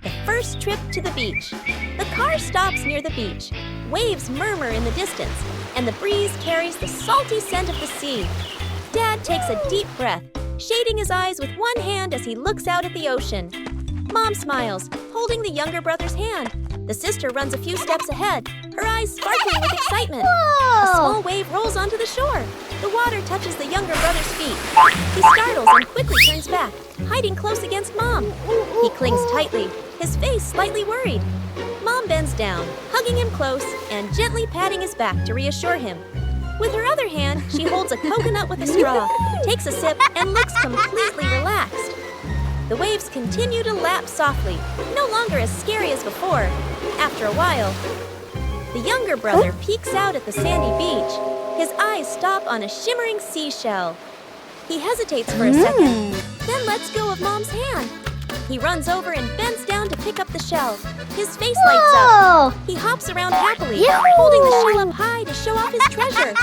the first trip to the beach. The car stops near the beach. Waves murmur in the distance, and the breeze carries the salty scent of the sea. Dad takes a deep breath, shading his eyes with one hand as he looks out at the ocean. Mom smiles, holding the younger brother's hand. The sister runs a few steps ahead, her eyes sparkling with excitement. Whoa! A small wave rolls onto the shore. The water touches the younger brother's feet. He startles and quickly turns back, hiding close against Mom. He clings tightly, his face slightly worried. Mom bends down, hugging him close and gently patting his back to reassure him. With her other hand, she holds a coconut with a straw, takes a sip, and looks completely relaxed. The waves continue to lap softly, no longer as scary as before. After a while, the younger brother peeks out at the sandy beach. His eyes stop on a shimmering seashell. He hesitates for a second, then lets go of Mom's hand. He runs over and bends down to pick up the shell. His face lights up. He hops around happily, holding the shell up high to show off his treasure.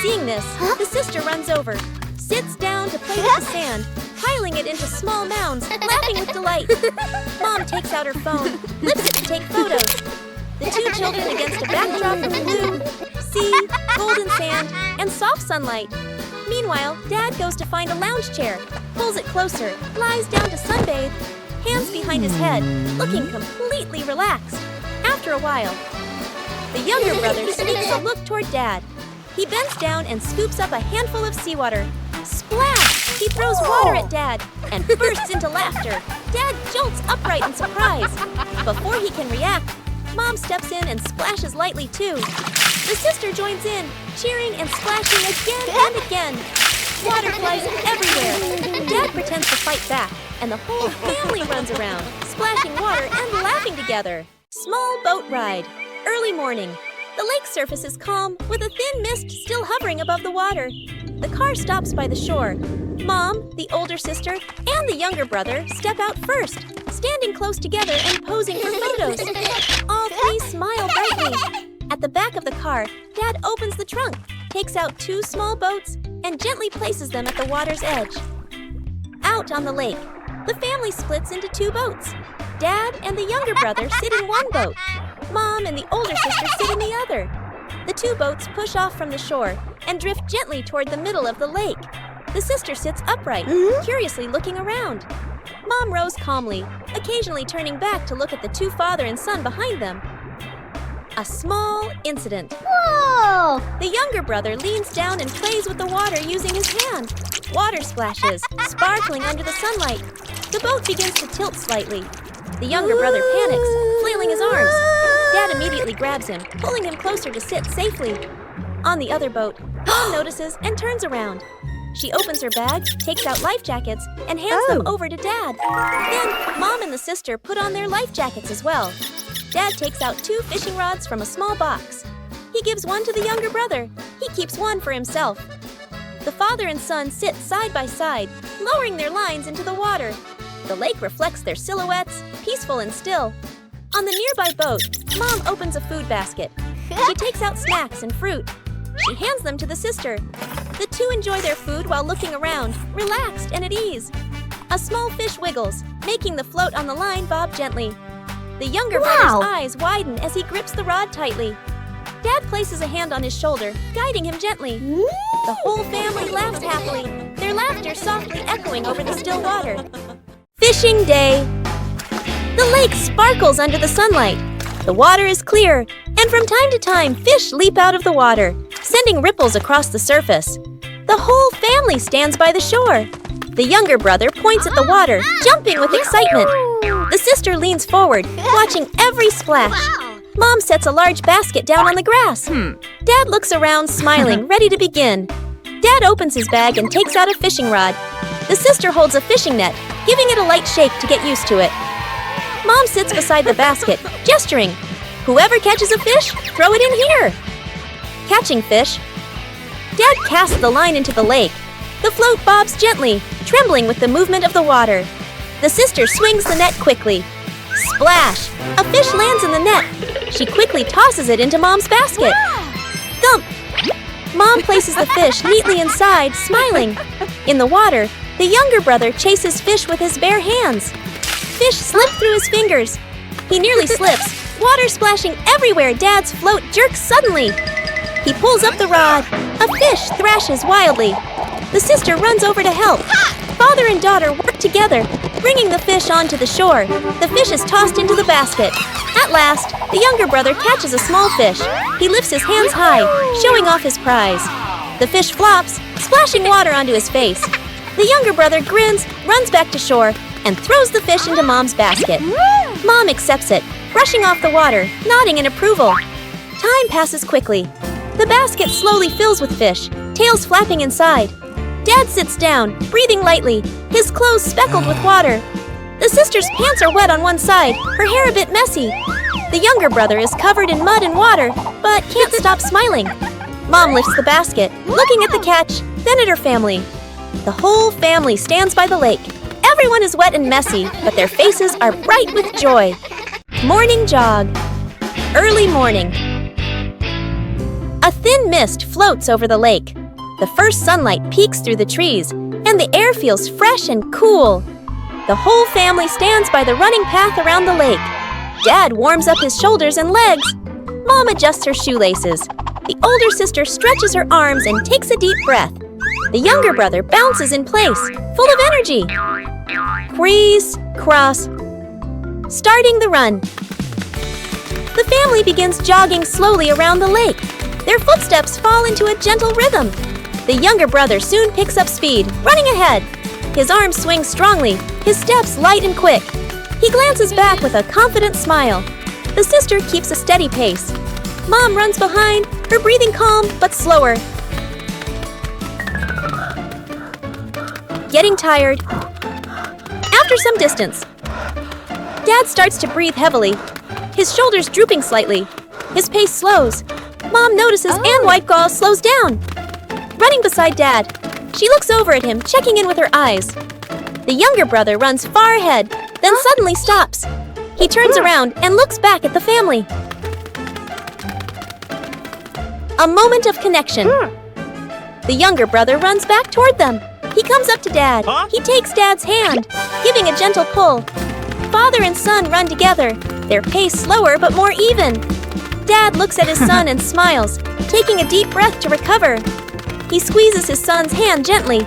Seeing this, the sister runs over, sits down to play with the sand, piling it into small mounds, laughing with delight. Mom takes out her phone, lifts it to take photos. The two children against a backdrop of blue, sea, golden sand, and soft sunlight. Meanwhile, Dad goes to find a lounge chair, pulls it closer, lies down to sunbathe, hands behind his head, looking completely relaxed. After a while, the younger brother sneaks a look toward Dad. He bends down and scoops up a handful of seawater. Splash! He throws water at Dad and bursts into laughter. Dad jolts upright in surprise. Before he can react, Mom steps in and splashes lightly too. The sister joins in, cheering and splashing again and again. Water flies everywhere. Dad pretends to fight back, and the whole family runs around, splashing water and laughing together. Small boat ride. Early morning. The lake surface is calm, with a thin mist still hovering above the water. The car stops by the shore. Mom, the older sister, and the younger brother step out first, standing close together and posing for photos. All three smile brightly. At the back of the car, Dad opens the trunk, takes out two small boats, and gently places them at the water's edge. Out on the lake, the family splits into two boats. Dad and the younger brother sit in one boat. Mom and the older sister sit in the other. The two boats push off from the shore and drift gently toward the middle of the lake. The sister sits upright, curiously looking around. Mom rows calmly, occasionally turning back to look at the two father and son behind them. A small incident. Whoa! The younger brother leans down and plays with the water using his hand. Water splashes, sparkling under the sunlight. The boat begins to tilt slightly. The younger brother panics, flailing his arms. Dad immediately grabs him, pulling him closer to sit safely. On the other boat, Mom notices and turns around. She opens her bag, takes out life jackets, and hands them over to Dad. Then, Mom and the sister put on their life jackets as well. Dad takes out two fishing rods from a small box. He gives one to the younger brother. He keeps one for himself. The father and son sit side by side, lowering their lines into the water. The lake reflects their silhouettes, peaceful and still. On the nearby boat, Mom opens a food basket. She takes out snacks and fruit. She hands them to the sister. The two enjoy their food while looking around, relaxed and at ease. A small fish wiggles, making the float on the line bob gently. The younger brother's eyes widen as he grips the rod tightly. Dad places a hand on his shoulder, guiding him gently. The whole family laughs happily, their laughter softly echoing over the still water. Fishing day. The lake sparkles under the sunlight. The water is clear, and from time to time, fish leap out of the water, sending ripples across the surface. The whole family stands by the shore. The younger brother points at the water, jumping with excitement. The sister leans forward, watching every splash. Mom sets a large basket down on the grass. Dad looks around, smiling, ready to begin. Dad opens his bag and takes out a fishing rod. The sister holds a fishing net, giving it a light shake to get used to it. Mom sits beside the basket, gesturing. Whoever catches a fish, throw it in here. Catching fish. Dad casts the line into the lake. The float bobs gently, trembling with the movement of the water. The sister swings the net quickly. Splash! A fish lands in the net. She quickly tosses it into Mom's basket. Thump! Mom places the fish neatly inside, smiling. In the water, the younger brother chases fish with his bare hands. fish slip through his fingers. He nearly slips, water splashing everywhere. Dad's float jerks suddenly. He pulls up the rod. A fish thrashes wildly. The sister runs over to help. Father and daughter work together, bringing the fish onto the shore. The fish is tossed into the basket. At last, the younger brother catches a small fish. He lifts his hands high, showing off his prize. The fish flops, splashing water onto his face. The younger brother grins, runs back to shore, and throws the fish into Mom's basket. Mom accepts it, brushing off the water, nodding in approval. Time passes quickly. The basket slowly fills with fish, tails flapping inside. Dad sits down, breathing lightly, his clothes speckled with water. The sister's pants are wet on one side, her hair a bit messy. The younger brother is covered in mud and water, but can't stop smiling. Mom lifts the basket, looking at the catch, then at her family. The whole family stands by the lake. Everyone is wet and messy, but their faces are bright with joy. Morning jog. Early morning. A thin mist floats over the lake. The first sunlight peeks through the trees, and the air feels fresh and cool. The whole family stands by the running path around the lake. Dad warms up his shoulders and legs. Mom adjusts her shoelaces. The older sister stretches her arms and takes a deep breath. The younger brother bounces in place, full of energy. Crease, cross. Starting the run. The family begins jogging slowly around the lake. Their footsteps fall into a gentle rhythm. The younger brother soon picks up speed, running ahead. His arms swing strongly, his steps light and quick. He glances back with a confident smile. The sister keeps a steady pace. Mom runs behind, her breathing calm but slower. Getting tired. After some distance, Dad starts to breathe heavily, his shoulders drooping slightly. His pace slows. Mom notices and White Gull slows down. Running beside Dad, she looks over at him, checking in with her eyes. The younger brother runs far ahead, then suddenly stops. He turns around and looks back at the family. A moment of connection. The younger brother runs back toward them. He comes up to Dad. He takes Dad's hand, giving a gentle pull. Father and son run together, their pace slower but more even. Dad looks at his son and smiles, taking a deep breath to recover. He squeezes his son's hand gently.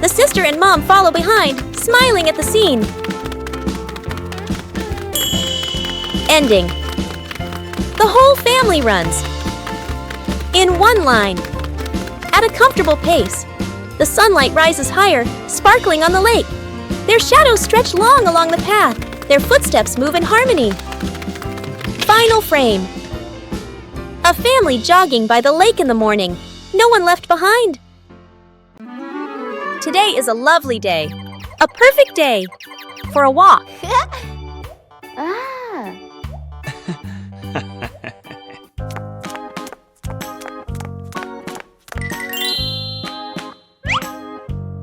The sister and Mom follow behind, smiling at the scene. Ending. The whole family runs. In one line. At a comfortable pace. The sunlight rises higher, sparkling on the lake. Their shadows stretch long along the path. Their footsteps move in harmony. Final frame. A family jogging by the lake in the morning. No one left behind. Today is a lovely day. A perfect day for a walk.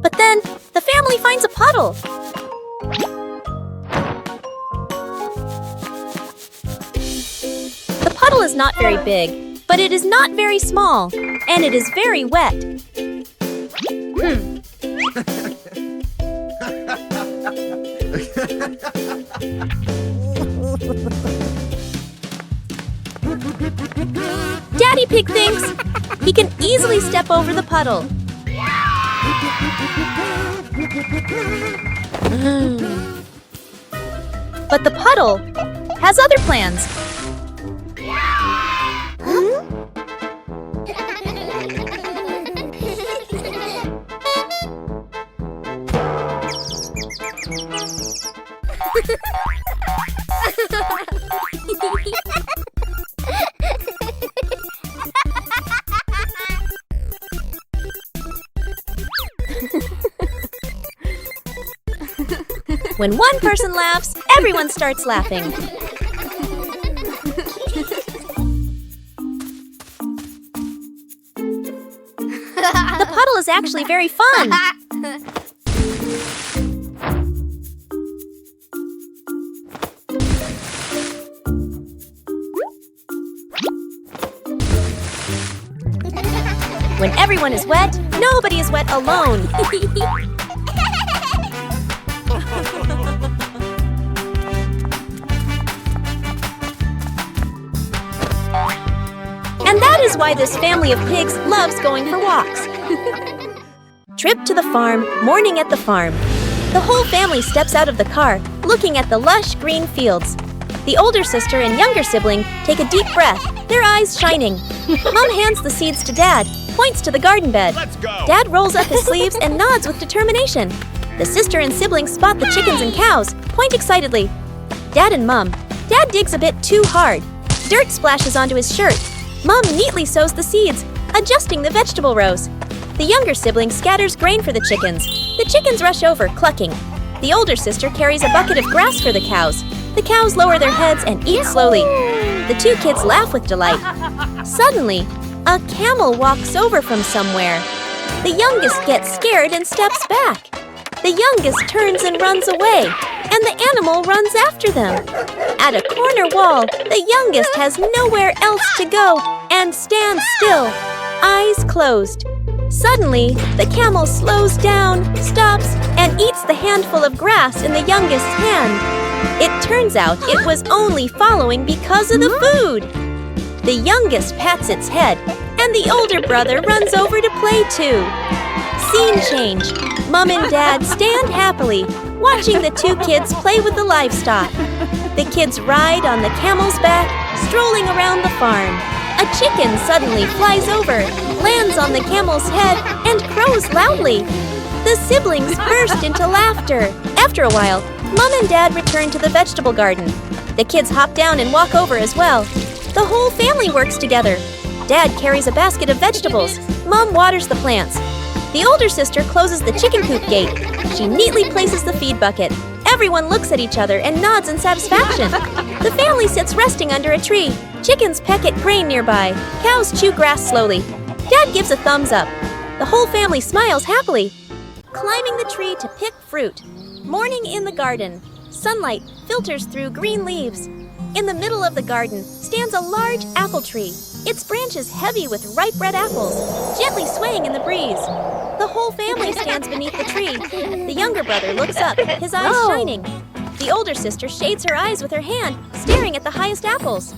But then, the family finds a puddle. The puddle is not very big, but it is not very small, and it is very wet. Daddy Pig thinks he can easily step over the puddle. But the puddle has other plans. When one person laughs, everyone starts laughing. The puddle is actually very fun. When everyone is wet, nobody is wet alone. That is why this family of pigs loves going for walks. Trip to the farm, morning at the farm. The whole family steps out of the car, looking at the lush green fields. The older sister and younger sibling take a deep breath, their eyes shining. Mom hands the seeds to Dad, points to the garden bed. Let's go. Dad rolls up his sleeves and nods with determination. The sister and siblings spot the chickens and cows, point excitedly. Dad and Mom. Dad digs a bit too hard. Dirt splashes onto his shirt. Mom neatly sows the seeds, adjusting the vegetable rows. The younger sibling scatters grain for the chickens. The chickens rush over, clucking. The older sister carries a bucket of grass for the cows. The cows lower their heads and eat slowly. The two kids laugh with delight. Suddenly, a camel walks over from somewhere. The youngest gets scared and steps back. The youngest turns and runs away, and the animal runs after them. At a corner wall, the youngest has nowhere else to go and stands still, eyes closed. Suddenly, the camel slows down, stops, and eats the handful of grass in the youngest's hand. It turns out it was only following because of the food. The youngest pats its head, and the older brother runs over to play too. Scene change. Mom and Dad stand happily, watching the two kids play with the livestock. The kids ride on the camel's back, strolling around the farm. A chicken suddenly flies over, lands on the camel's head, and crows loudly. The siblings burst into laughter. After a while, Mom and Dad return to the vegetable garden. The kids hop down and walk over as well. The whole family works together. Dad carries a basket of vegetables. Mom waters the plants. The older sister closes the chicken coop gate. She neatly places the feed bucket. Everyone looks at each other and nods in satisfaction. The family sits resting under a tree. Chickens peck at grain nearby. Cows chew grass slowly. Dad gives a thumbs up. The whole family smiles happily. Climbing the tree to pick fruit. Morning in the garden. Sunlight filters through green leaves. In the middle of the garden stands a large apple tree. Its branches heavy with ripe red apples, gently swaying in the breeze. The whole family stands beneath the tree. The younger brother looks up, his eyes shining. The older sister shades her eyes with her hand, staring at the highest apples.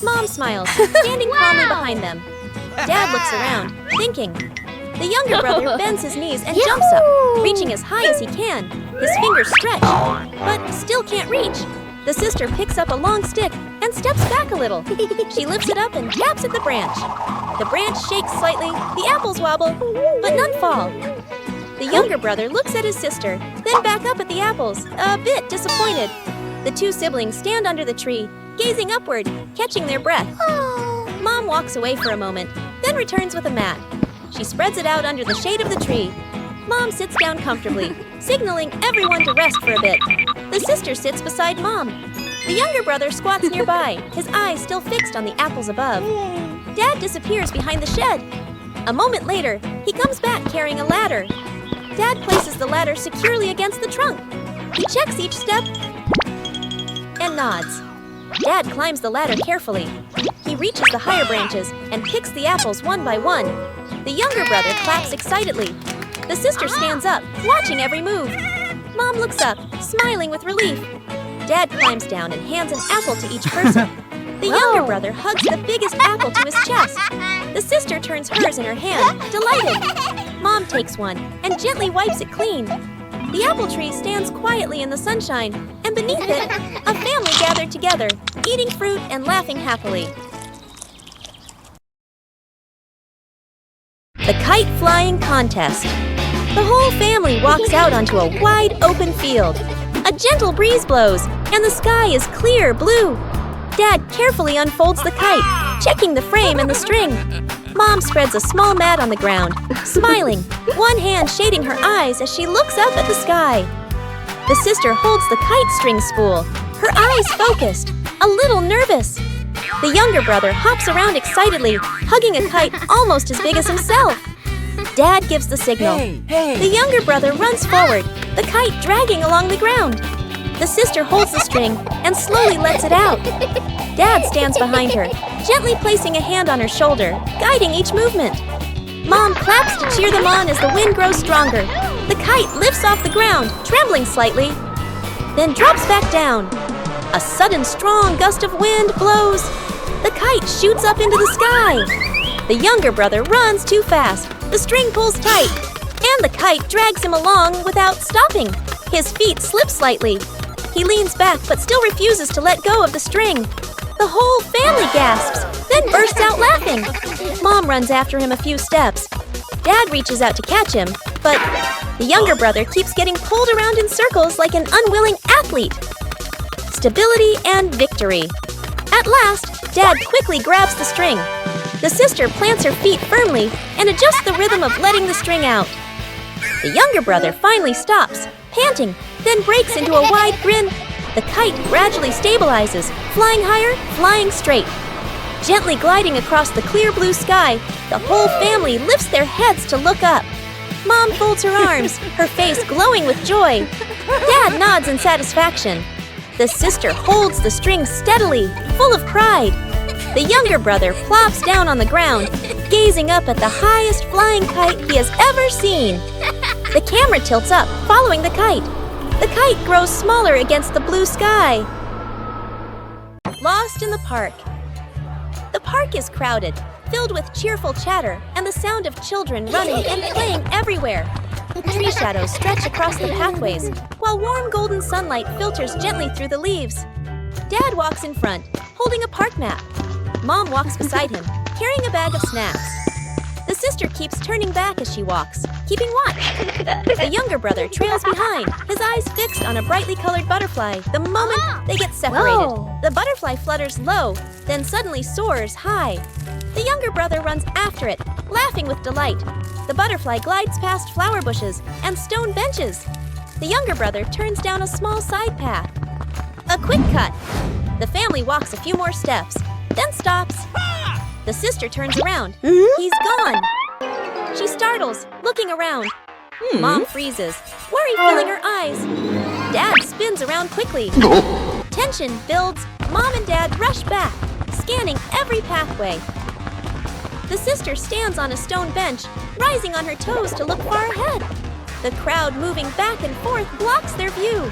Mom smiles, standing calmly behind them. Dad looks around, thinking. The younger brother bends his knees and jumps up, reaching as high as he can. His fingers stretch, but still can't reach. The sister picks up a long stick and steps back a little. She lifts it up and taps at the branch. The branch shakes slightly, the apples wobble, but none fall. The younger brother looks at his sister, then back up at the apples, a bit disappointed. The two siblings stand under the tree, gazing upward, catching their breath. Mom walks away for a moment, then returns with a mat. She spreads it out under the shade of the tree. Mom sits down comfortably, signaling everyone to rest for a bit. The sister sits beside Mom. The younger brother squats nearby, his eyes still fixed on the apples above. Dad disappears behind the shed. A moment later, he comes back carrying a ladder. Dad places the ladder securely against the trunk. He checks each step and nods. Dad climbs the ladder carefully. He reaches the higher branches and picks the apples one by one. The younger brother claps excitedly. The sister stands up, watching every move. Mom looks up, smiling with relief. Dad climbs down and hands an apple to each person. The younger brother hugs the biggest apple to his chest. The sister turns hers in her hand, delighted. Mom takes one and gently wipes it clean. The apple tree stands quietly in the sunshine, and beneath it, a family gathered together, eating fruit and laughing happily. The Kite Flying Contest. The whole family walks out onto a wide open field. A gentle breeze blows, and the sky is clear blue. Dad carefully unfolds the kite, checking the frame and the string. Mom spreads a small mat on the ground, smiling, one hand shading her eyes as she looks up at the sky. The sister holds the kite string spool, her eyes focused, a little nervous. The younger brother hops around excitedly, hugging a kite almost as big as himself. Dad gives the signal. Hey. The younger brother runs forward, the kite dragging along the ground. The sister holds the string and slowly lets it out. Dad stands behind her, gently placing a hand on her shoulder, guiding each movement. Mom claps to cheer them on as the wind grows stronger. The kite lifts off the ground, trembling slightly, then drops back down. A sudden strong gust of wind blows. The kite shoots up into the sky. The younger brother runs too fast. The string pulls tight, and the kite drags him along without stopping. His feet slip slightly. He leans back but still refuses to let go of the string. The whole family gasps, then bursts out laughing. Mom runs after him a few steps. Dad reaches out to catch him, but the younger brother keeps getting pulled around in circles like an unwilling athlete. Stability and victory. At last, Dad quickly grabs the string. The sister plants her feet firmly and adjusts the rhythm of letting the string out. The younger brother finally stops, panting, then breaks into a wide grin. The kite gradually stabilizes, flying higher, flying straight. Gently gliding across the clear blue sky, the whole family lifts their heads to look up. Mom folds her arms, her face glowing with joy. Dad nods in satisfaction. The sister holds the string steadily, full of pride. The younger brother plops down on the ground, gazing up at the highest flying kite he has ever seen. The camera tilts up, following the kite. The kite grows smaller against the blue sky. Lost in the park. The park is crowded, filled with cheerful chatter and the sound of children running and playing everywhere. Tree shadows stretch across the pathways, while warm golden sunlight filters gently through the leaves. Dad walks in front, holding a park map. Mom walks beside him, carrying a bag of snacks. The sister keeps turning back as she walks, keeping watch. The younger brother trails behind, his eyes fixed on a brightly colored butterfly the moment they get separated. Whoa. The butterfly flutters low, then suddenly soars high. The younger brother runs after it, laughing with delight. The butterfly glides past flower bushes and stone benches. The younger brother turns down a small side path. A quick cut. The family walks a few more steps, then stops. The sister turns around. He's gone. She startles, looking around. Mom freezes, worry filling her eyes. Dad spins around quickly. Tension builds. Mom and Dad rush back, scanning every pathway. The sister stands on a stone bench, rising on her toes to look far ahead. The crowd moving back and forth blocks their view.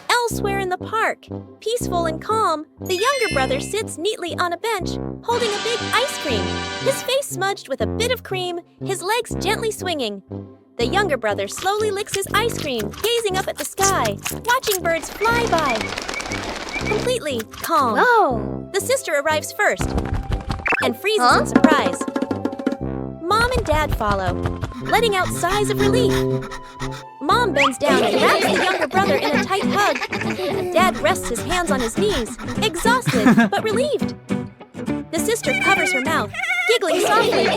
Elsewhere in the park, peaceful and calm, the younger brother sits neatly on a bench, holding a big ice cream, his face smudged with a bit of cream, his legs gently swinging. The younger brother slowly licks his ice cream, gazing up at the sky, watching birds fly by. Completely calm. Whoa! The sister arrives first and freezes in surprise. Mom and Dad follow, letting out sighs of relief. Mom bends down and wraps the younger brother in a tight hug. Dad rests his hands on his knees, exhausted but relieved. The sister covers her mouth, giggling softly.